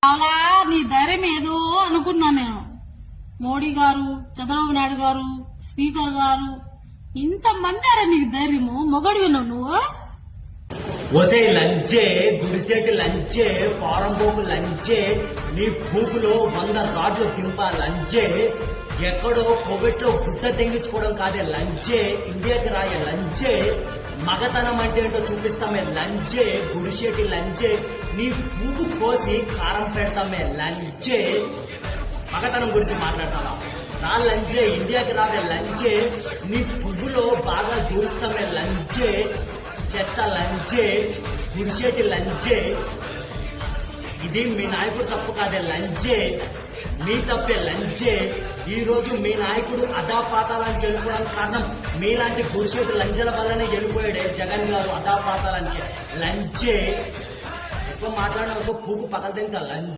అలా నీ ధైర్యం ఏదో అనుకున్నా నేను. మోడీ గారు, చంద్రబాబు నాయుడు గారు, స్పీకర్ గారు ఇంతమంది నీకు ధైర్యము. మొగడివి నువ్వు. ఒసే లంచే, గుడిసెటి లంచే, పారంపోకు లంచే, నీ పూకులో 100 రాడ్లు దింప లంచే, ఎక్కడో కోవిడ్లో గుడ్డ తెంగించుకోవడం కాదే లంచే, ఇండియాకి రాయే లంచే, మగతనం అంటే ఏంటో చూపిస్తామే లంచే, గుడిసెటి లంచే, నీ పువ్వు కోసి కారం పెడతామే లంచే. మగతనం గురించి మాట్లాడతావా? నా లంచే, ఇండియాకి రావే లంచే, నీ పువ్వులో బాగా దూరుస్తామే లంచే, చెత్త లంచే, గుడిసెటి లంచే. ఇది మీ నాయకుడు తప్పు కాదే లంచే, మీ తప్పే లంచే. ఈ రోజు మీ నాయకుడు అధాపాతాలానికి వెళ్ళిపోవడానికి కారణం మీలాంటి గుడిసెటి లంచల వల్లనే వెళ్ళిపోయాడే జగన్ గారు అధాపాతాలానికి. లంచే ఎక్కువ మాట్లాడిన పువ్వు పగలదింక లంచ్.